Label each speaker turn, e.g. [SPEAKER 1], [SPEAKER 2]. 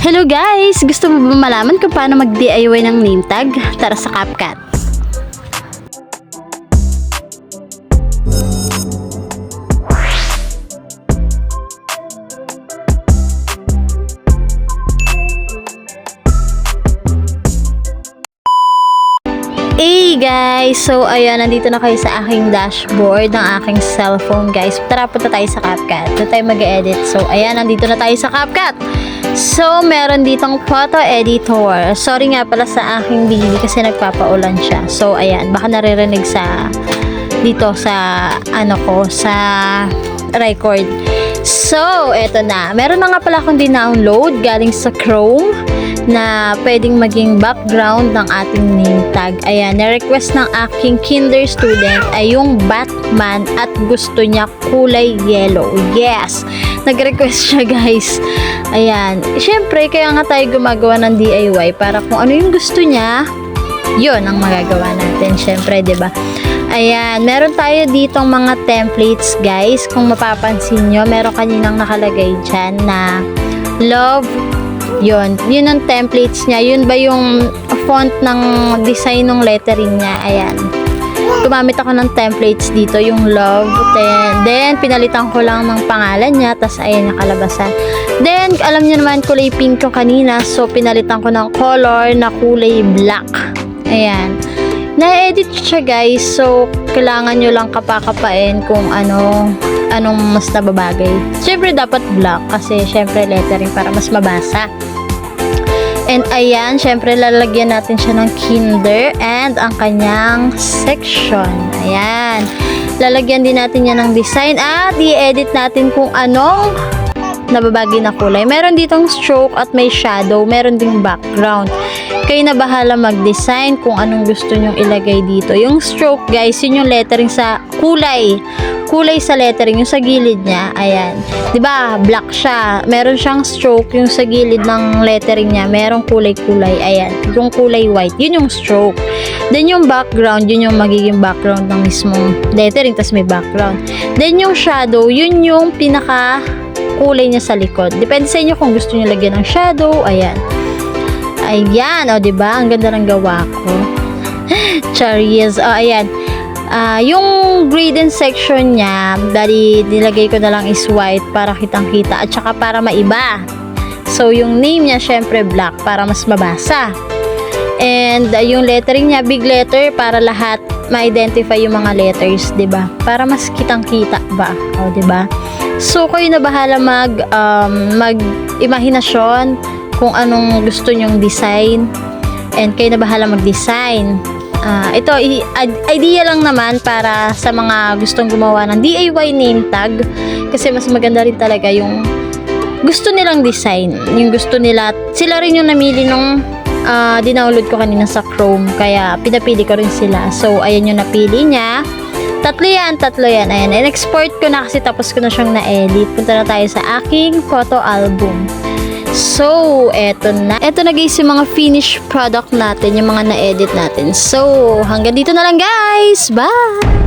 [SPEAKER 1] Hello guys! Gusto mo ba malaman kung paano mag-DIY ng name tag? Tara sa CapCut! Hey guys! So ayan, nandito na kayo sa aking dashboard ng aking cellphone guys. Tara, punta tayo sa CapCut. Doon tayo mag-edit. So ayan, nandito na tayo sa CapCut. So meron ditong photo editor. Sorry nga pala sa aking baby kasi nagpapaulan siya. So ayan, baka naririnig sa dito sa sa record. So eto na. Meron na nga pala akong din-download galing sa Chrome na pwedeng maging background ng ating name tag. Ayan, na-request ng aking kinder student ay yung Batman at gusto niya kulay yellow. Yes! Nag-request siya guys. Ayan. Siyempre, kaya nga tayo gumagawa ng DIY para kung ano yung gusto niya, yun ang magagawa natin. Siyempre, diba? Ayan, meron tayo ditong mga templates guys. Kung mapapansin nyo, meron kaninang nakalagay dyan na love. Yun ang templates niya. Yun ba yung font ng design ng lettering niya? Ayan. Gumamit ako ng templates dito, yung love. Then pinalitan ko lang ng pangalan niya. Tapos ayan yung kalabasan. Then, alam niyo naman, kulay pink ko kanina. So, pinalitan ko ng color na kulay black. Ayan. Na-edit siya guys. So, kailangan nyo lang kapakapain kung anong mas nababagay. Siyempre dapat black kasi siyempre lettering para mas mabasa. And ayan, siyempre lalagyan natin siya ng kinder and ang kanyang section. Ayan. Lalagyan din natin yan ng design at i-edit natin kung anong nababagay na kulay. Meron ditong stroke at may shadow. Meron ding background. Kayo na bahala mag-design kung anong gusto nyong ilagay dito. Yung stroke guys, yun yung lettering sa kulay. Kulay sa lettering, yung sa gilid niya. Ayan. 'Di ba? Black siya. Meron siyang stroke yung sa gilid ng lettering niya. Merong kulay-kulay. Ayan. Yung kulay white, yun yung stroke. Then yung background, yun yung magiging background ng mismong lettering, tas may background. Then yung shadow, yun yung pinaka kulay niya sa likod. Depende sa inyo kung gusto niyo lagyan ng shadow. Ayan. Ayan, o, diba? Ang ganda ng gawa ko. Charis. O, ayan. Yung gradient section niya, dali nilagay ko na lang is white para kitang-kita at saka para maiba. So, yung name niya, syempre black para mas mabasa. And, yung lettering niya, big letter para lahat ma-identify yung mga letters, diba? Para mas kitang-kita ba? O, diba? So, kayo na bahala mag-imahinasyon kung anong gusto nyong design and kayo na bahala mag-design. Ito, idea lang naman para sa mga gustong gumawa ng DIY name tag kasi mas maganda rin talaga yung gusto nilang design, yung gusto nila. Sila rin yung namili nung dinownload ko kanina sa Chrome kaya pinapili ko rin sila. So, ayan yung napili niya. Tatlo yan. Ayan, in-export ko na kasi tapos ko na siyang na-edit. Punta na tayo sa aking photo album. So, eto na. Eto na guys yung mga finished product natin, yung mga na-edit natin. So, hanggang dito na lang guys. Bye!